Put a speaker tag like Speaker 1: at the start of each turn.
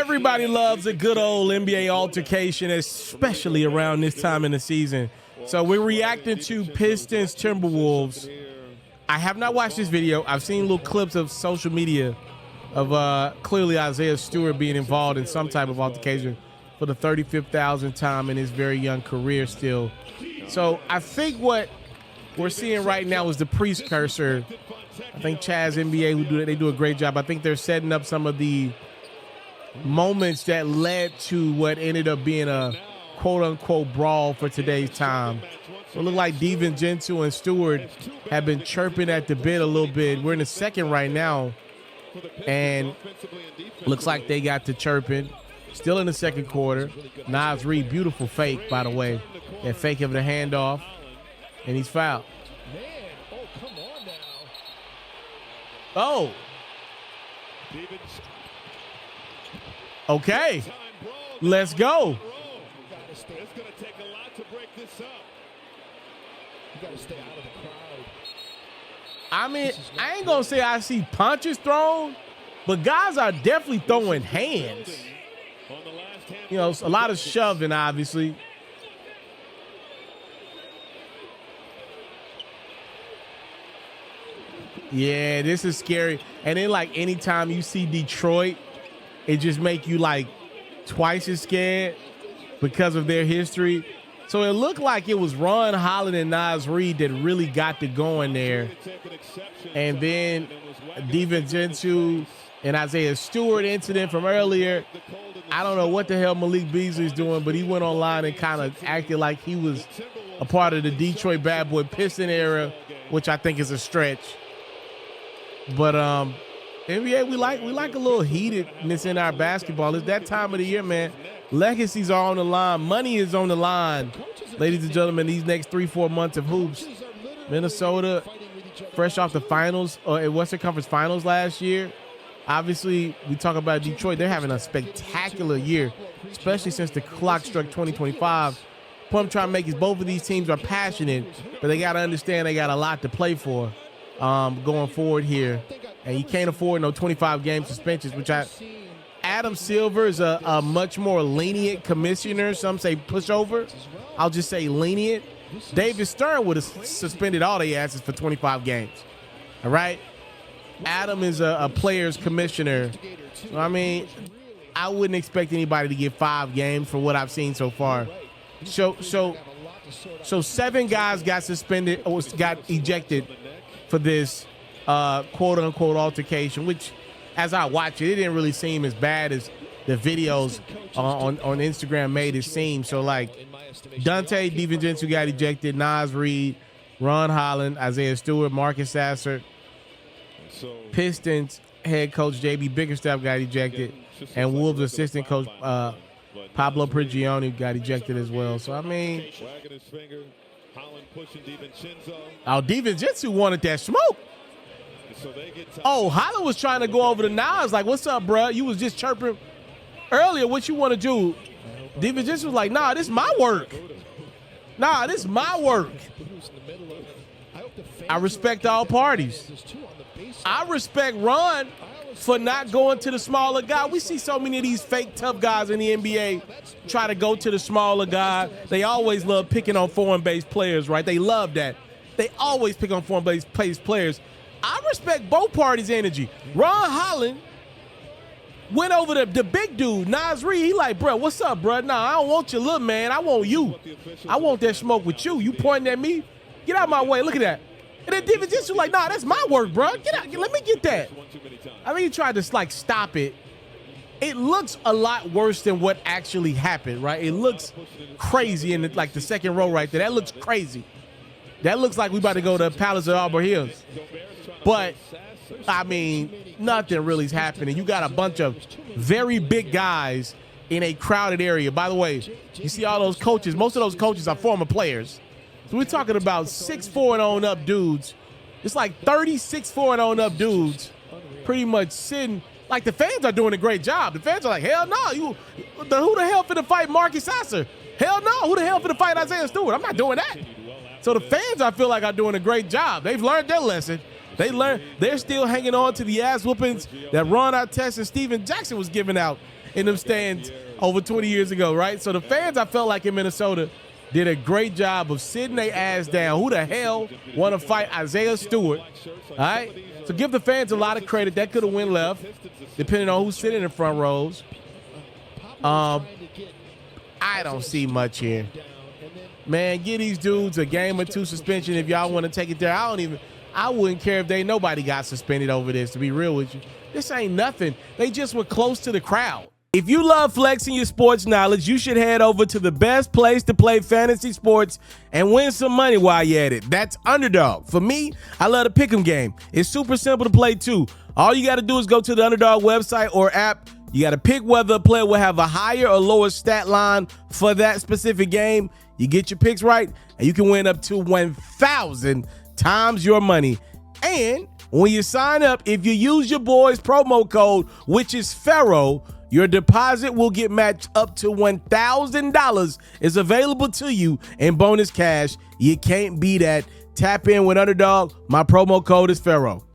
Speaker 1: Everybody loves a good old NBA altercation, especially around this time in the season. So we're reacting to Pistons Timberwolves. I have not watched this video. I've seen little clips of social media of clearly Isaiah Stewart being involved in some type of altercation for the 35th time in his very young career still. So I think what we're seeing right now is the precursor. I think Chaz NBA, they do a great job. I think they're setting up some of the moments that led to what ended up being a quote-unquote brawl for today's time. So it looked like DiVincenzo and Stewart have been chirping at the bit a little bit. We're in the second right now, and looks like they got to chirping. Still in the second quarter. Naz Reid, beautiful fake, by the way. That fake of the handoff, and he's fouled. Oh. Okay. Let's go.
Speaker 2: It's going to take a lot to break this up. You got to stay out of the crowd.
Speaker 1: I mean, I ain't going to say I see punches thrown, but guys are definitely throwing hands. You know, a lot of shoving, obviously. Yeah, this is scary. And then, like, anytime you see Detroit, it just make you, like, twice as scared because of their history. So it looked like it was Ron Holland and Naz Reid that really got it going there. And then DiVincenzo and Isaiah Stewart incident from earlier. I don't know what the hell Malik Beasley's doing, but he went online and kind of acted like he was a part of the Detroit Bad Boy Piston era, which I think is a stretch. But NBA, we like a little heatedness in our basketball. It's that time of the year, man. Legacies are on the line. Money is on the line. Ladies and gentlemen, these next 3-4 months of hoops. Minnesota, fresh off the finals, Western Conference Finals last year. Obviously, we talk about Detroit. They're having a spectacular year, especially since the clock struck 2025. Point I'm trying to make is both of these teams are passionate, but they got to understand they got a lot to play for going forward here. And you can't afford no 25-game suspensions, which Adam Silver is a much more lenient commissioner. Some say pushover. I'll just say lenient. David Stern would have suspended all their asses for 25 games. All right? Adam is a player's commissioner. I mean, I wouldn't expect anybody to get 5 games for what I've seen so far. So 7 guys got suspended or got ejected for this quote-unquote altercation, which, as I watch it, it didn't really seem as bad as the videos on Instagram made it seem. So, like, Dante DiVincenzo got ejected, Naz Reid, Ron Holland, Isaiah Stewart, Marcus Sasser. Pistons head coach J.B. Bickerstaff got ejected, and Wolves assistant coach Pablo Prigioni got ejected as well. So, I mean, DiVincenzo wanted that smoke. Oh, Holland was trying to go over to Nas like, what's up, bro? You was just chirping earlier. What you want to do? DiVincenzo was like, nah, this is my work. Nah, this is my work. I respect all parties. I respect Ron for not going to the smaller guy. We see so many of these fake tough guys in the NBA try to go to the smaller guy. They always love picking on foreign-based players, right? They love that. They always pick on foreign-based players. I respect both parties' energy. Ron Holland went over the big dude, Naz Reid. He like, bro, what's up, bro? Nah, I don't want your little man. I want you. I want that smoke with you. You pointing at me? Get out of my way. Look at that. And then DiVincenzo like, nah, that's my work, bro. Get out. Let me get that. I mean, he tried to, like, stop it. It looks a lot worse than what actually happened, right? It looks crazy in, the second row right there. That looks crazy. That looks like we about to go to the Palace of Auburn Hills. But, I mean, nothing really is happening. You got a bunch of very big guys in a crowded area. By the way, you see all those coaches. Most of those coaches are former players. So we're talking about 6'4" and on up dudes. It's like 6'4" and on up dudes pretty much sitting. Like, the fans are doing a great job. The fans are like, hell no. Who the hell finna fight Marcus Sasser? Hell no. Who the hell finna fight Isaiah Stewart? I'm not doing that. So the fans, I feel like, are doing a great job. They've learned their lesson. They're still hanging on to the ass whoopings that Ron Artest and Steven Jackson was giving out in them stands over 20 years ago, right? So the fans, I felt like in Minnesota, did a great job of sitting their ass down. Who the hell want to fight Isaiah Stewart? All right? So give the fans a lot of credit. That could have went left, depending on who's sitting in the front rows. I don't see much here. Man, give these dudes a game or two suspension if y'all want to take it there. I wouldn't care if nobody got suspended over this, to be real with you. This ain't nothing. They just were close to the crowd. If you love flexing your sports knowledge, you should head over to the best place to play fantasy sports and win some money while you're at it. That's Underdog. For me, I love the pick'em game. It's super simple to play too. All you got to do is go to the Underdog website or app. You got to pick whether a player will have a higher or lower stat line for that specific game. You get your picks right, and you can win up to 1,000 times your money. And when you sign up, if you use your boy's promo code, which is FERRO, your deposit will get matched up to $1,000 is available to you in bonus cash. You can't beat that. Tap in with Underdog. My promo code is FERRO.